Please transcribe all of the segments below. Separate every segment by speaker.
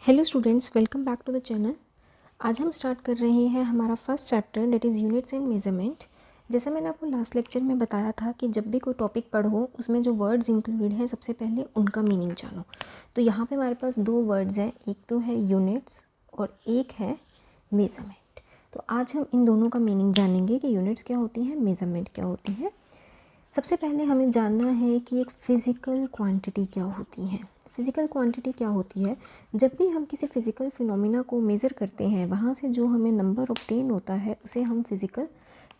Speaker 1: Hello students, welcome back to the channel. आज हम start कर रहे हैं हमारा first chapter that is units and measurement. जैसा मैंने आपको लास्ट लेक्चर में बताया था कि जब भी कोई टॉपिक पढ़ो उसमें जो वर्ड्स इंक्लूडेड हैं सबसे पहले उनका मीनिंग जानो। तो यहाँ पे हमारे पास दो वर्ड्स हैं, एक तो है यूनिट्स और एक है मेजरमेंट। तो आज हम इन दोनों का मीनिंग जानेंगे कि यूनिट्स क्या होती हैं, मेजरमेंट क्या होती है। सबसे पहले हमें जानना है कि एक फ़िज़िकल क्वांटिटी क्या होती है। फ़िज़िकल क्वांटिटी क्या होती है? जब भी हम किसी फ़िज़िकल फिनोमिना को मेज़र करते हैं, वहाँ से जो हमें नंबर ऑब्टेन होता है उसे हम फ़िज़िकल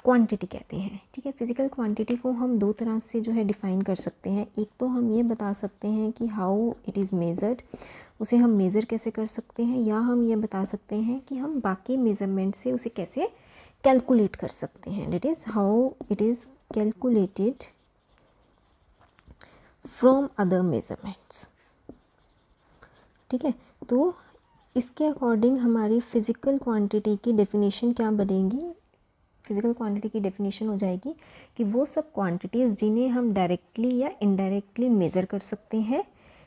Speaker 1: क्वांटिटी कहते हैं। ठीक है, फ़िज़िकल क्वांटिटी को हम दो तरह से जो है डिफ़ाइन कर सकते हैं। एक तो हम ये बता सकते हैं कि हाउ इट इज़ मेज़र्ड, उसे हम मेज़र कैसे कर सकते हैं, या हम ये बता सकते हैं कि हम बाकी मेज़रमेंट से उसे कैसे कैलकुलेट कर सकते हैं। That is how it is calculated from other measurements. ठीक है, तो इसके अकॉर्डिंग हमारी फ़िज़िकल क्वांटिटी की डेफिनेशन क्या बनेगी? फ़िज़िकल क्वांटिटी की डेफिनेशन हो जाएगी कि वो सब क्वांटिटीज़ जिन्हें हम डायरेक्टली या इनडायरेक्टली मेज़र कर सकते हैं।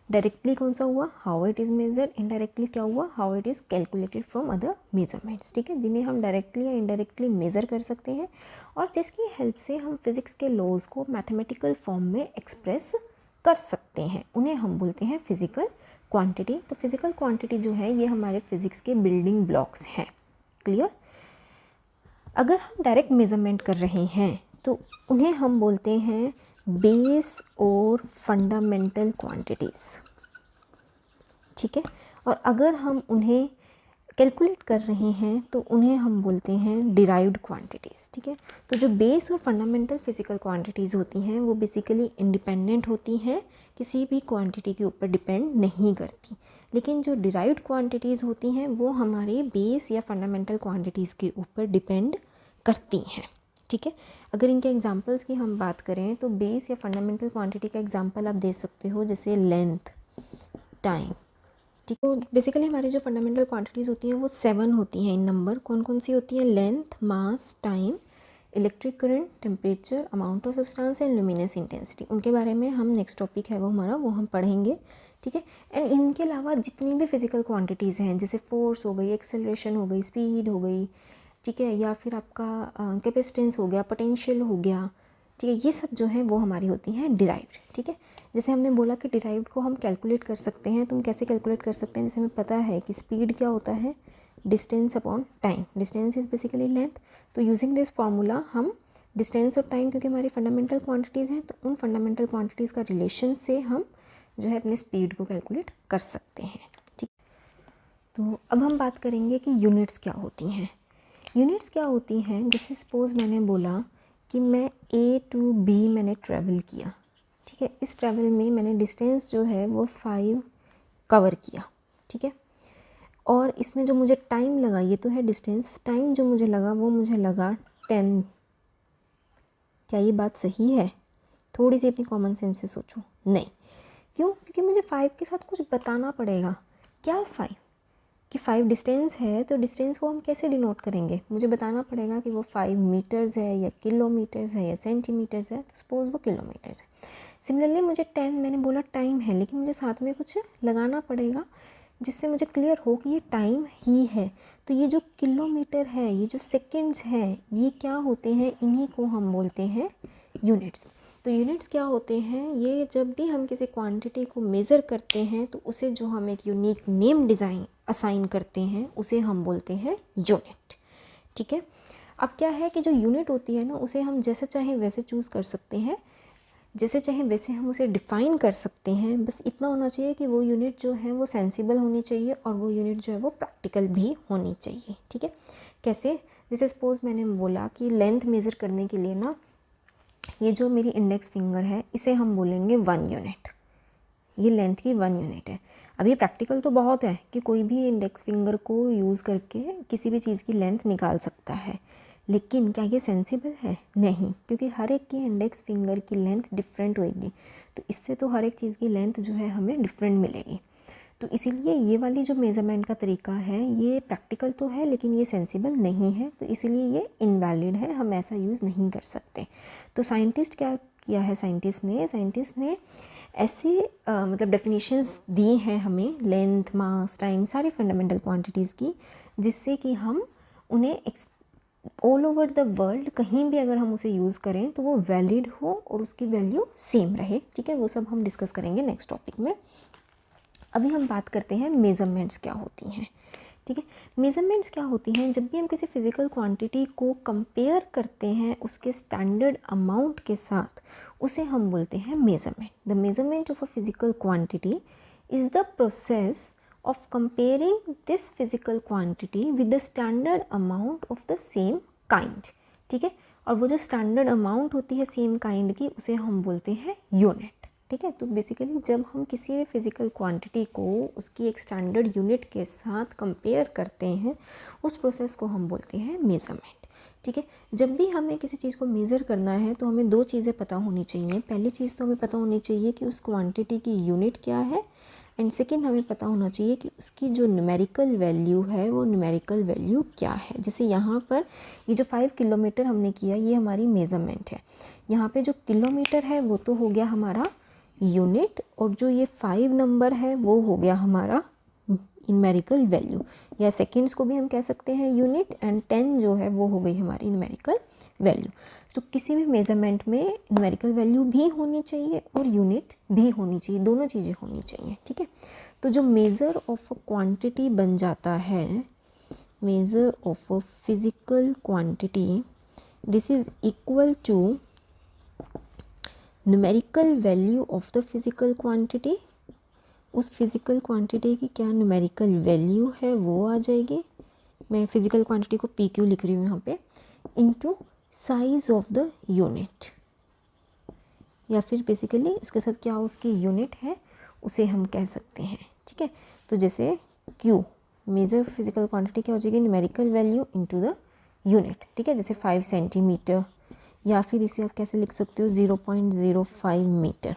Speaker 1: डायरेक्टली कौन सा हुआ, how it is measured. Indirectly क्या हुआ, how it is calculated from other measurements. ठीक है, जिन्हें हम डायरेक्टली या इनडायरेक्टली मेज़र कर सकते हैं और जिसकी हेल्प से हम फिज़िक्स के लॉज को मैथमेटिकल फॉर्म में एक्सप्रेस कर सकते हैं, उन्हें हम बोलते हैं फ़िज़िकल क्वांटिटी। तो फिज़िकल क्वांटिटी जो है ये हमारे फिज़िक्स के बिल्डिंग ब्लॉक्स हैं। क्लियर? अगर हम डायरेक्ट मेज़रमेंट कर रहे हैं तो उन्हें हम बोलते हैं बेस और फंडामेंटल क्वांटिटीज़। ठीक है, और अगर हम उन्हें कैलकुलेट कर रहे हैं तो उन्हें हम बोलते हैं डिराइव्ड क्वांटिटीज़। ठीक है, तो जो बेस और फंडामेंटल फिज़िकल क्वांटिटीज़ होती हैं वो बेसिकली इंडिपेंडेंट होती हैं, किसी भी क्वांटिटी के ऊपर डिपेंड नहीं करती। लेकिन जो डिराइव्ड क्वांटिटीज़ होती हैं वो हमारे बेस या फंडामेंटल क्वांटिटीज़ के ऊपर डिपेंड करती हैं। ठीक है, अगर इनके एग्जांपल्स की हम बात करें तो बेस या फंडामेंटल क्वांटिटी का एग्जांपल आप दे सकते हो, जैसे लेंथ, टाइम। ठीक है, तो बेसिकली हमारी जो फंडामेंटल क्वांटिटीज़ होती हैं वो 7 होती हैं इन नंबर। कौन कौन सी होती हैं? Length, mass, time, electric current, temperature, amount of substance and luminous intensity. उनके बारे में हम नेक्स्ट टॉपिक है वो हमारा, वो हम पढ़ेंगे। ठीक है, एंड इनके अलावा जितनी भी फिजिकल क्वांटिटीज़ हैं, जैसे फोर्स हो गई, एक्सेलरेशन हो गई, स्पीड हो गई, ठीक है, या फिर आपका कैपेसिटेंस हो गया, पोटेंशियल हो गया, ठीक है, ये सब जो है वो हमारी होती हैं डिराइव्ड। ठीक है, जैसे हमने बोला कि डिराइव्ड को हम कैलकुलेट कर सकते हैं। तो हम कैसे कैलकुलेट कर सकते हैं? जैसे हमें पता है कि स्पीड क्या होता है, distance upon time. Distance is basically length. तो यूजिंग दिस फार्मूला हम डिस्टेंस और टाइम, क्योंकि हमारी फंडामेंटल क्वांटिटीज़ हैं, तो उन फंडामेंटल क्वांटिटीज़ का रिलेशन से हम जो है अपने स्पीड को कैलकुलेट कर सकते हैं। ठीक, तो अब हम बात करेंगे कि यूनिट्स क्या होती हैं। यूनिट्स क्या होती हैं? जैसे सपोज़ मैंने बोला कि मैं A टू B मैंने ट्रैवल किया। ठीक है, इस ट्रैवल में मैंने डिस्टेंस जो है वो 5 कवर किया। ठीक है, और इसमें जो मुझे टाइम लगा, ये तो है डिस्टेंस, टाइम जो मुझे लगा वो मुझे लगा 10। क्या ये बात सही है? थोड़ी सी अपनी कॉमन सेंस से सोचो। नहीं, क्यों? क्योंकि मुझे 5 के साथ कुछ बताना पड़ेगा। क्या 5? कि 5 डिस्टेंस है, तो डिस्टेंस को हम कैसे डिनोट करेंगे? मुझे बताना पड़ेगा कि वो 5 मीटर्स है या किलोमीटर्स है या सेंटीमीटर्स है। तो सपोज़ वो किलोमीटर्स है। सिमिलरली मुझे 10 मैंने बोला टाइम है, लेकिन मुझे साथ में कुछ लगाना पड़ेगा जिससे मुझे क्लियर हो कि ये टाइम ही है। तो ये जो किलोमीटर है, ये जो सेकंड्स है, ये क्या होते हैं? इन्हीं को हम बोलते हैं यूनिट्स। तो यूनिट्स क्या होते हैं? ये जब भी हम किसी क्वांटिटी को मेज़र करते हैं तो उसे जो हम एक यूनिक नेम डिज़ाइन असाइन करते हैं उसे हम बोलते हैं यूनिट। ठीक है, अब क्या है कि जो यूनिट होती है ना, उसे हम जैसे चाहे वैसे चूज़ कर सकते हैं, जैसे चाहे वैसे हम उसे डिफ़ाइन कर सकते हैं। बस इतना होना चाहिए कि वो यूनिट जो है वो सेंसिबल होनी चाहिए और वो यूनिट जो है वो प्रैक्टिकल भी होनी चाहिए। ठीक है, कैसे? जैसे सपोज़ मैंने बोला कि लेंथ मेज़र करने के लिए ना, ये जो मेरी इंडेक्स फिंगर है इसे हम बोलेंगे 1 यूनिट। ये लेंथ की 1 यूनिट है। अब ये प्रैक्टिकल तो बहुत है कि कोई भी इंडेक्स फिंगर को यूज़ करके किसी भी चीज़ की लेंथ निकाल सकता है, लेकिन क्या ये सेंसिबल है? नहीं, क्योंकि हर एक की इंडेक्स फिंगर की लेंथ डिफरेंट होएगी। तो इससे तो हर एक चीज़ की लेंथ जो है हमें डिफरेंट मिलेगी। तो इसीलिए ये वाली जो मेज़रमेंट का तरीका है ये प्रैक्टिकल तो है, लेकिन ये सेंसिबल नहीं है। तो इसीलिए ये इनवैलिड है, हम ऐसा यूज़ नहीं कर सकते। तो साइंटिस्ट क्या किया है साइंटिस्ट ने ऐसे मतलब डेफिनेशंस दी हैं हमें लेंथ, मास, टाइम, सारी फंडामेंटल क्वांटिटीज़ की, जिससे कि हम उन्हें ऑल ओवर द वर्ल्ड कहीं भी अगर हम उसे यूज़ करें तो वो वैलिड हो और उसकी वैल्यू सेम रहे। ठीक है, वो सब हम डिस्कस करेंगे नेक्स्ट टॉपिक में। अभी हम बात करते हैं मेज़रमेंट्स क्या होती हैं। ठीक है, मेज़रमेंट्स क्या होती हैं, जब भी हम किसी फिज़िकल क्वांटिटी को कंपेयर करते हैं उसके स्टैंडर्ड अमाउंट के साथ, उसे हम बोलते हैं measurement. The measurement of a physical quantity is the process of comparing this physical quantity with the standard amount of the same kind। ठीक है, और वो जो स्टैंडर्ड अमाउंट होती है सेम काइंड की, उसे हम बोलते हैं यूनिट। ठीक है, तो बेसिकली जब हम किसी भी फिज़िकल क्वांटिटी को उसकी एक स्टैंडर्ड यूनिट के साथ कंपेयर करते हैं, उस प्रोसेस को हम बोलते हैं मेज़रमेंट। ठीक है, जब भी हमें किसी चीज़ को मेज़र करना है तो हमें दो चीज़ें पता होनी चाहिए। पहली चीज़ तो हमें पता होनी चाहिए कि उस क्वांटिटी की यूनिट क्या है, एंड सेकेंड हमें पता होना चाहिए कि उसकी जो न्यूमेरिकल वैल्यू है वो न्यूमेरिकल वैल्यू क्या है। जैसे यहाँ पर ये जो 5 किलोमीटर हमने किया, ये हमारी मेज़रमेंट है। यहाँ पे जो किलोमीटर है वो तो हो गया हमारा यूनिट, और जो ये 5 नंबर है वो हो गया हमारा न्यूमेरिकल वैल्यू, या सेकेंड्स को भी हम कह सकते हैं यूनिट, एंड 10 जो है वो हो गई हमारी न्यूमेरिकल वैल्यू। तो किसी भी मेज़रमेंट में न्यूमेरिकल वैल्यू भी होनी चाहिए और यूनिट भी होनी चाहिए, दोनों चीज़ें होनी चाहिए। ठीक है, तो जो मेज़र ऑफ अ क्वांटिटी बन जाता है, measure of a physical quantity, this is equal to numerical value of the physical quantity. उस फिज़िकल क्वांटिटी की क्या न्यूमेरिकल वैल्यू है वो आ जाएगी, मैं फिज़िकल क्वांटिटी को पी क्यू लिख रही हूँ यहाँ पे, into size of the unit, या फिर बेसिकली उसके साथ क्या उसकी यूनिट है उसे हम कह सकते हैं। ठीक है, तो जैसे Q मेजर फिजिकल क्वांटिटी क्या हो जाएगी, numerical value into the unit. ठीक है, जैसे 5 सेंटीमीटर, या फिर इसे आप कैसे लिख सकते हो 0.05 मीटर।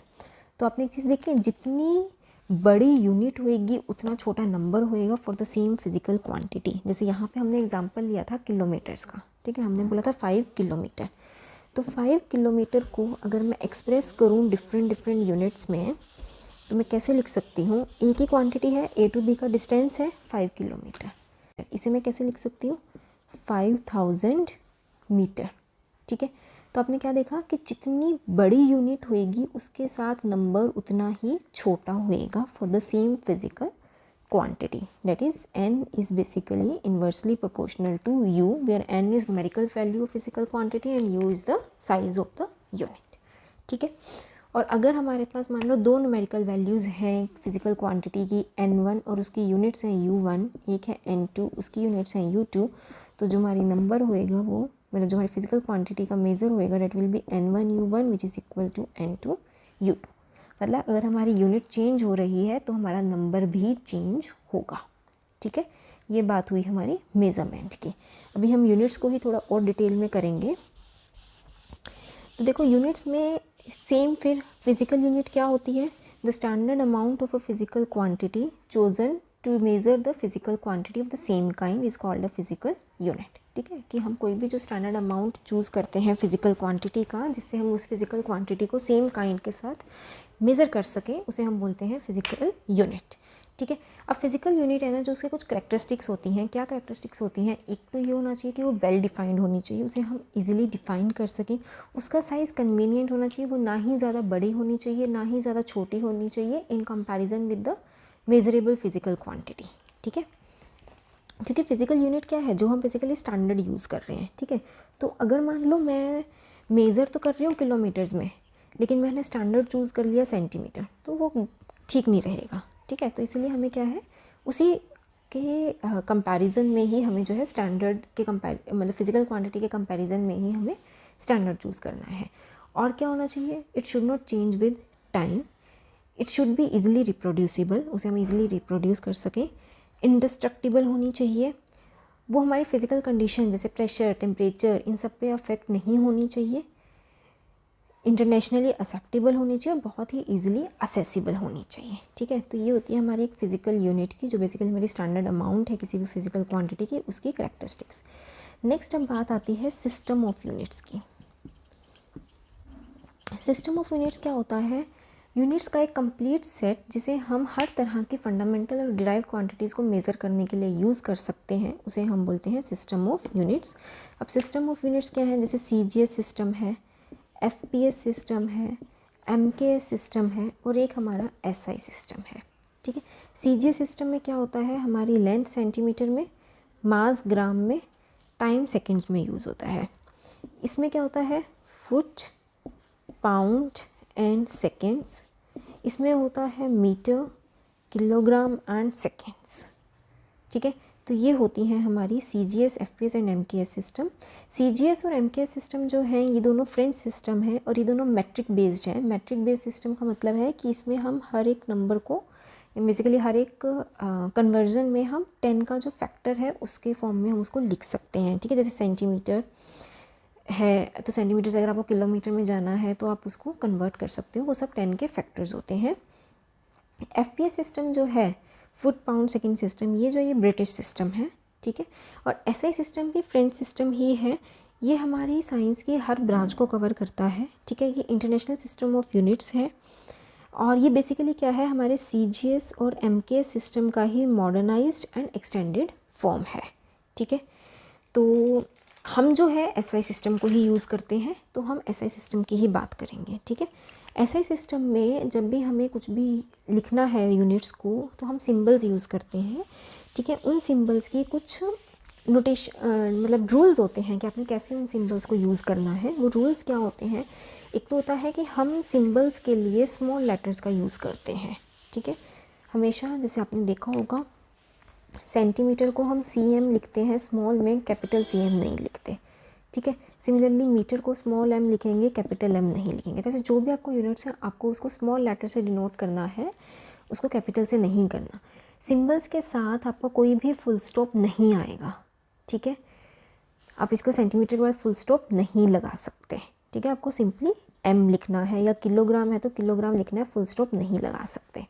Speaker 1: तो आपने एक चीज़ देखी, जितनी बड़ी यूनिट होएगी उतना छोटा नंबर होएगा for the same physical quantity. जैसे यहाँ पे हमने एग्जांपल लिया था किलोमीटर्स का। ठीक है, हमने बोला था 5 किलोमीटर, तो 5 किलोमीटर को अगर मैं एक्सप्रेस करूँ डिफरेंट यूनिट्स में, तो मैं कैसे लिख सकती हूँ, एक ही क्वांटिटी है, A to B का डिस्टेंस है 5 किलोमीटर, इसे मैं कैसे लिख सकती हूँ 5000 मीटर। ठीक है, तो आपने क्या देखा कि जितनी बड़ी यूनिट होएगी उसके साथ नंबर उतना ही छोटा होएगा for the same physical quantity, that is n is basically inversely proportional to u, where n is numerical value of physical quantity and u is the size of the unit। ठीक है, और अगर हमारे पास मान लो दो न्यूमेरिकल वैल्यूज़ हैं physical quantity की, n1 और उसकी यूनिट्स हैं u1, एक है n2 उसकी यूनिट्स हैं u2, तो जो हमारी नंबर होएगा वो मतलब जो हमारी फिजिकल क्वांटिटी का मेज़र होएगा that will be n1 u1 which is equal to n2 u2। मतलब अगर हमारी यूनिट चेंज हो रही है तो हमारा नंबर भी चेंज होगा। ठीक है, ये बात हुई हमारी मेज़रमेंट की। अभी हम यूनिट्स को ही थोड़ा और डिटेल में करेंगे। तो देखो यूनिट्स में सेम, फिर फिज़िकल यूनिट क्या होती है, the standard amount of a physical quantity chosen to measure the physical quantity of the same kind is called a physical unit. ठीक है, कि हम कोई भी जो स्टैंडर्ड अमाउंट चूज़ करते हैं फिज़िकल क्वांटिटी का, जिससे हम उस फिज़िकल क्वांटिटी को सेम काइंड के साथ मेज़र कर सकें, उसे हम बोलते हैं फिज़िकल यूनिट। ठीक है, अब फिज़िकल यूनिट है ना, जो उसके कुछ करेक्टरिस्टिक्स होती हैं। क्या करेक्टरिस्टिक्स होती हैं, एक तो ये होना चाहिए कि वो वेल डिफाइंड होनी चाहिए, उसे हम इजीली डिफाइन कर सकें। उसका साइज़ कन्वीनियंट होना चाहिए, वो ना ही ज़्यादा बड़ी होनी चाहिए ना ही ज़्यादा छोटी होनी चाहिए in comparison with the measurable physical quantity. ठीक है, क्योंकि फ़िज़िकल यूनिट क्या है, जो हम बेसिकली स्टैंडर्ड यूज़ कर रहे हैं। ठीक है, तो अगर मान लो मैं मेज़र तो कर रही हूँ किलोमीटर्स में, लेकिन मैंने स्टैंडर्ड चूज़ कर लिया सेंटीमीटर, तो वो ठीक नहीं रहेगा। ठीक है, तो इसलिए हमें क्या है, उसी के कंपैरिजन में ही हमें जो है स्टैंडर्ड के मतलब फ़िज़िकल क्वांटिटी के कंपैरिजन में ही हमें स्टैंडर्ड चूज़ करना है। और क्या होना चाहिए, it should not change with time, it should be easily reproducible, उसे हम ईजिली रिप्रोड्यूस कर सकें। इंडिस्ट्रक्टिबल होनी चाहिए, वो हमारी फ़िज़िकल कंडीशन जैसे प्रेशर, टेम्परेचर, इन सब पे अफेक्ट नहीं होनी चाहिए। इंटरनेशनली एक्सेप्टेबल होनी चाहिए और बहुत ही ईजिली असेसिबल होनी चाहिए। ठीक है, तो ये होती है हमारी एक फ़िज़िकल यूनिट की, जो बेसिकली हमारी स्टैंडर्ड अमाउंट है किसी भी फ़िज़िकल क्वांटिटी की, उसकी करेक्टरिस्टिक्स। नेक्स्ट अब बात आती है सिस्टम ऑफ यूनिट्स की। सिस्टम ऑफ यूनिट्स क्या होता है? यूनिट्स का एक कंप्लीट सेट जिसे हम हर तरह की फंडामेंटल और डिराइव्ड क्वांटिटीज़ को मेज़र करने के लिए यूज़ कर सकते हैं, उसे हम बोलते हैं सिस्टम ऑफ यूनिट्स। अब सिस्टम ऑफ यूनिट्स क्या है? जैसे CGS सिस्टम है, FPS सिस्टम है, MKS सिस्टम है और एक हमारा SI सिस्टम है। ठीक है, CGS सिस्टम में क्या होता है? हमारी लेंथ सेंटीमीटर में, मास ग्राम में, टाइम सेकेंड्स में यूज़ होता है। इसमें क्या होता है? Foot, pound and seconds. इसमें होता है मीटर, किलोग्राम एंड सेकेंड्स। ठीक है, तो ये होती हैं हमारी CGS, FPS and MKS system. CGS और MKS सिस्टम जो है ये दोनों फ्रेंच सिस्टम है और ये दोनों मैट्रिक बेस्ड है। मैट्रिक बेस्ड सिस्टम का मतलब है कि इसमें हम हर एक नंबर को बेसिकली हर एक कन्वर्जन में हम 10 का जो फैक्टर है उसके फॉर्म में हम उसको लिख सकते हैं। ठीक है, जैसे सेंटीमीटर है तो सेंटीमीटर से अगर आपको किलोमीटर में जाना है तो आप उसको कन्वर्ट कर सकते हो, वो सब 10 के फैक्टर्स होते हैं। FPS सिस्टम जो है, फुट पाउंड सेकेंड सिस्टम, ये ब्रिटिश सिस्टम है। ठीक है, और SI सिस्टम भी फ्रेंच सिस्टम ही है। ये हमारी साइंस की हर ब्रांच को कवर करता है। ठीक है, ये इंटरनेशनल सिस्टम ऑफ यूनिट्स है और ये बेसिकली क्या है? हमारे CGS और MKS सिस्टम का ही मॉडर्नाइज्ड एंड एक्सटेंडेड फॉर्म है। ठीक है, तो हम जो है SI सिस्टम को ही यूज़ करते हैं, तो हम SI सिस्टम की ही बात करेंगे। ठीक है, SI सिस्टम में जब भी हमें कुछ भी लिखना है यूनिट्स को तो हम सिंबल्स यूज़ करते हैं। ठीक है, उन सिंबल्स की कुछ मतलब रूल्स होते हैं कि आपने कैसे उन सिंबल्स को यूज़ करना है। वो रूल्स क्या होते हैं? एक तो होता है कि हम सिंबल्स के लिए स्मॉल लेटर्स का यूज़ करते हैं। ठीक है, हमेशा जैसे आपने देखा होगा सेंटीमीटर को हम CM लिखते हैं स्मॉल में, कैपिटल CM नहीं लिखते। ठीक है, सिमिलरली मीटर को स्मॉल m लिखेंगे, कैपिटल M नहीं लिखेंगे। तो जो भी आपको यूनिट्स है आपको उसको स्मॉल लेटर से डिनोट करना है, उसको कैपिटल से नहीं करना। सिंबल्स के साथ आपका कोई भी फुल स्टॉप नहीं आएगा। ठीक है, आप इसको सेंटीमीटर के बाद फुल स्टॉप नहीं लगा सकते। ठीक है, आपको सिंपली M लिखना है, या किलोग्राम है तो किलोग्राम लिखना है, फुल स्टॉप नहीं लगा सकते।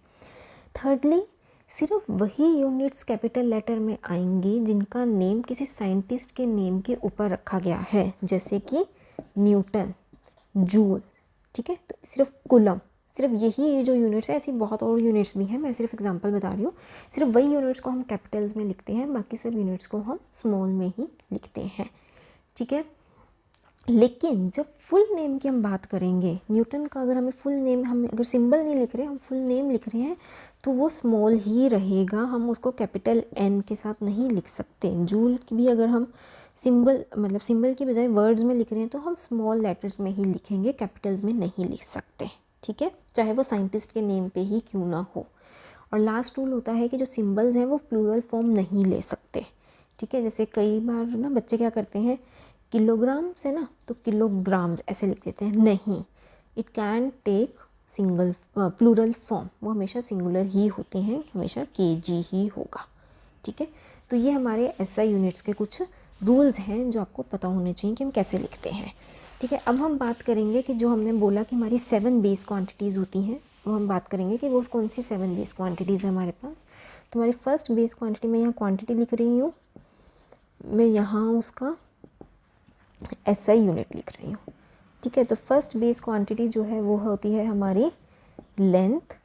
Speaker 1: थर्डली, सिर्फ वही यूनिट्स कैपिटल लेटर में आएंगी जिनका नेम किसी साइंटिस्ट के नेम के ऊपर रखा गया है, जैसे कि न्यूटन, जूल। ठीक है, तो सिर्फ कूलम, सिर्फ यही जो यूनिट्स है, ऐसी बहुत और यूनिट्स भी हैं, मैं सिर्फ एग्जांपल बता रही हूँ। सिर्फ वही यूनिट्स को हम कैपिटल्स में लिखते हैं, बाकी सब यूनिट्स को हम स्मॉल में ही लिखते हैं। ठीक है, लेकिन जब फुल नेम की हम बात करेंगे, न्यूटन का अगर हमें फुल नेम, हम अगर सिंबल नहीं लिख रहे हम फुल नेम लिख रहे हैं तो वो स्मॉल ही रहेगा, हम उसको कैपिटल N के साथ नहीं लिख सकते। जूल की भी अगर हम सिंबल मतलब सिंबल की बजाय वर्ड्स में लिख रहे हैं तो हम स्मॉल लेटर्स में ही लिखेंगे, कैपिटल्स में नहीं लिख सकते। ठीक है, चाहे वो साइंटिस्ट के नेम पे ही क्यों ना हो। और लास्ट रूल होता है कि जो सिंबल्स हैं वो प्लूरल फॉर्म नहीं ले सकते। ठीक है, जैसे कई बार ना बच्चे क्या करते हैं, किलोग्राम से ना तो किलोग्राम्स ऐसे लिख देते हैं, नहीं, it can take single plural form, वो हमेशा सिंगुलर ही होते हैं, हमेशा kg ही होगा। ठीक है, तो ये हमारे SI यूनिट्स के कुछ रूल्स हैं जो आपको पता होने चाहिए कि हम कैसे लिखते हैं। ठीक है, अब हम बात करेंगे कि जो हमने बोला कि हमारी 7 बेस क्वांटिटीज़ होती हैं, वो हम बात करेंगे कि वो कौन सी 7 बेस क्वांटिटीज़ है हमारे पास। तो हमारी फर्स्ट बेस क्वांटिटी में यहाँ क्वांटिटी लिख रही हूँ, मैं यहाँ उसका SI यूनिट लिख रही हूँ। ठीक है, तो फर्स्ट बेस क्वांटिटी जो है वो होती है हमारी length,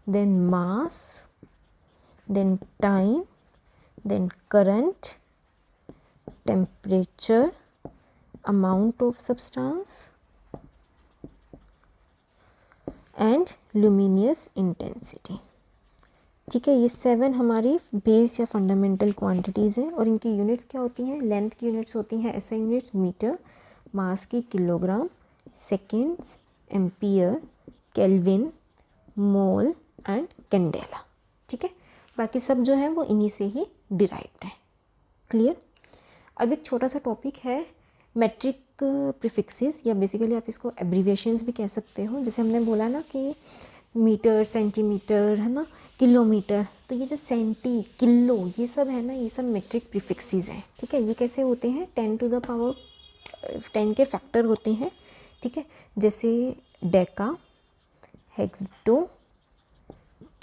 Speaker 1: then mass, then time, then current, temperature, amount of substance and luminous intensity. ठीक है, ये 7 हमारी बेस या फंडामेंटल क्वांटिटीज़ हैं और इनकी यूनिट्स क्या होती हैं? लेंथ की यूनिट्स होती हैं SI यूनिट्स मीटर, मास की kilogram, seconds ampere, kelvin, mole and candela. ठीक है, बाकी सब जो है वो इन्हीं से ही डिराइव्ड है। क्लियर? अब एक छोटा सा टॉपिक है मैट्रिक प्रीफिक्सेस, या बेसिकली आप इसको एब्रीविएशंस भी कह सकते हो। जैसे हमने बोला ना कि मीटर, सेंटीमीटर, है ना, किलोमीटर, तो ये जो सेंटी, किलो, ये सब है ना, ये सब मेट्रिक प्रीफिक्सेस हैं। ठीक है, ये कैसे होते हैं? 10 टू द पावर 10 के फैक्टर होते हैं। ठीक है, जैसे डेका, हेक्सटो,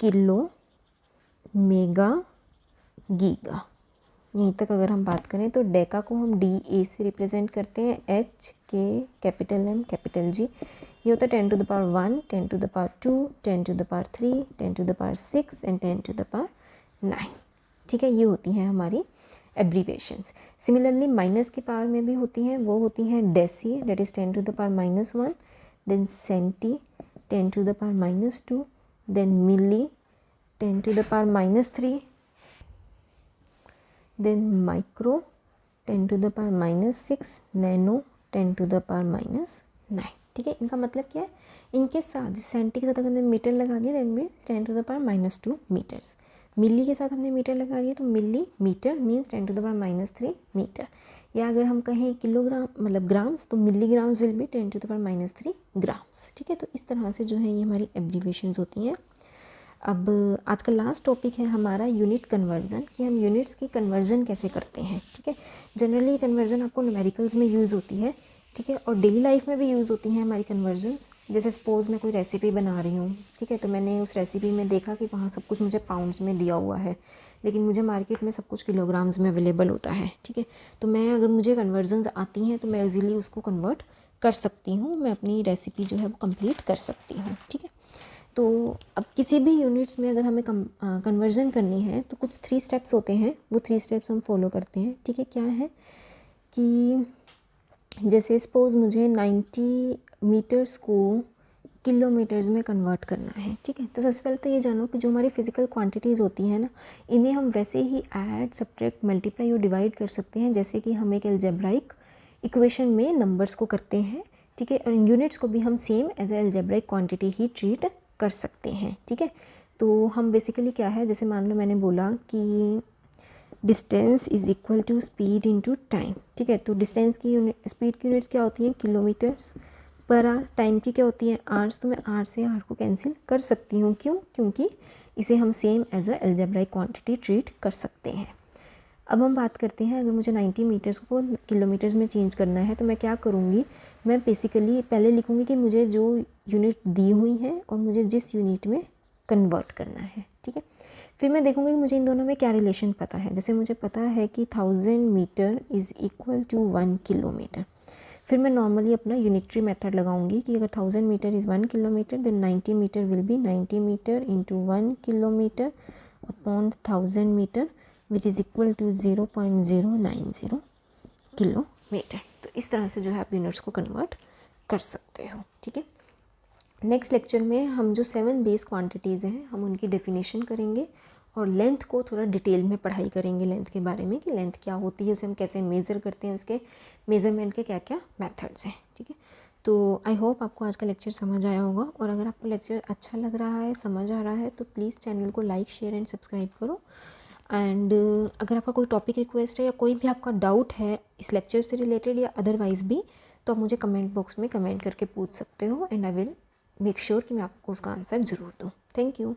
Speaker 1: किलो, मेगा, गीगा। यहीं तक अगर हम बात करें तो डेका को हम डी ए से रिप्रेजेंट करते हैं, एच के कैपिटल एम कैपिटल जी, ये होता है 10 to the power 1, 10 to the power 2, 10 to the power 3, 10 to the power 6 and 10 to the power 9। ठीक है, ये होती हैं हमारी एब्रीवेशंस। सिमिलरली माइनस की पावर में भी होती हैं, वो होती हैं deci, that is 10 to the power -1, then centi 10 to the power -2, then milli 10 to the power -3, then micro 10 to the power -6, nano 10 to the power -9। ठीक है, इनका मतलब क्या है, इनके साथ सेंटी के साथ अगर हमने मीटर लगा दिया then means 10 to the power -2 metres. Milli के साथ हमने मीटर लगा दिया तो millimetre means 10 to the power -3 metre. या अगर हम कहें किलोग्राम मतलब ग्राम्स तो milligrams will be 10 to the power -3 grams. ठीक है, तो इस तरह से जो है ये हमारी एब्रीवेशंस होती हैं। अब आज का लास्ट टॉपिक है हमारा यूनिट कन्वर्जन, कि हम यूनिट्स की कन्वर्जन कैसे करते हैं। ठीक है, जनरली कन्वर्जन आपको न्यूमेरिकल्स में यूज़ होती है। ठीक है, और डेली लाइफ में भी यूज़ होती हैं हमारी कन्वर्जन्स। जैसे सपोज़ मैं कोई रेसिपी बना रही हूँ, ठीक है, तो मैंने उस रेसिपी में देखा कि वहाँ सब कुछ मुझे पाउंड्स में दिया हुआ है, लेकिन मुझे मार्केट में सब कुछ किलोग्राम्स में अवेलेबल होता है। ठीक है, तो मैं अगर मुझे कन्वर्जन्स आती हैं तो मैं ईज़िली उसको कन्वर्ट कर सकती हूँ, मैं अपनी रेसिपी जो है वो कंप्लीट कर सकती हूँ। ठीक है, तो अब किसी भी यूनिट्स में अगर हमें कन्वर्जन करनी है तो कुछ 3 स्टेप्स होते हैं, वो 3 स्टेप्स हम फॉलो करते हैं। ठीक है, क्या है कि जैसे सपोज़ मुझे 90 मीटर्स को किलोमीटर्स में कन्वर्ट करना है। ठीक है, तो सबसे पहले तो ये जानो कि जो हमारी फिजिकल क्वांटिटीज़ होती हैं ना, इन्हें हम वैसे ही ऐड सब्ट्रैक्ट मल्टीप्लाई और डिवाइड कर सकते हैं जैसे कि हम एक अलजेब्राइक इक्वेशन में नंबर्स को करते हैं। ठीक है, और यूनिट्स को भी हम same as a algebraic quantity ही ट्रीट कर सकते हैं। ठीक है, तो हम बेसिकली क्या है, जैसे मान लो मैंने बोला कि distance is equal to speed into time. ठीक है, तो डिस्टेंस की यूनिट स्पीड की यूनिट्स क्या होती हैं, किलोमीटर्स पर आवर। टाइम की क्या होती है, आवर्स। तो मैं आर से आर को कैंसिल कर सकती हूँ, क्यों, क्योंकि इसे हम same as a algebraic quantity treat कर सकते हैं। अब हम बात करते हैं, अगर मुझे 90 मीटर्स को किलोमीटर्स में चेंज करना है तो मैं क्या करूँगी, मैं बेसिकली पहले लिखूँगी कि मुझे जो यूनिट दी हुई है और मुझे जिस यूनिट में कन्वर्ट करना है। ठीक है, फिर मैं देखूँगी कि मुझे इन दोनों में क्या रिलेशन पता है। जैसे मुझे पता है कि 1000 metre is equal to 1 kilometre, फिर मैं नॉर्मली अपना यूनिटरी मेथड लगाऊंगी कि अगर 1000 metre is 1 kilometre then 90 metre will be 90 metre into 1 kilometre upon 1000 metre which is equal to 0.090 kilometre. तो इस तरह से जो है आप यूनिट्स को कन्वर्ट कर सकते हो। ठीक है, नेक्स्ट लेक्चर में हम जो 7 बेस क्वांटिटीज़ हैं हम उनकी डेफिनेशन करेंगे और लेंथ को थोड़ा डिटेल में पढ़ाई करेंगे, लेंथ के बारे में कि लेंथ क्या होती है, उसे हम कैसे मेज़र करते हैं, उसके मेज़रमेंट के क्या क्या मेथड्स हैं। ठीक है, तो आई होप आपको आज का लेक्चर समझ आया होगा, और अगर आपको लेक्चर अच्छा लग रहा है, समझ आ रहा है, तो प्लीज़ चैनल को लाइक शेयर एंड सब्सक्राइब करो। एंड अगर आपका कोई टॉपिक रिक्वेस्ट है या कोई भी आपका डाउट है इस लेक्चर से रिलेटेड या अदरवाइज़ भी, तो आप मुझे कमेंट बॉक्स में कमेंट करके पूछ सकते हो and I will make sure कि मैं आपको उसका आंसर ज़रूर दूँ। Thank you.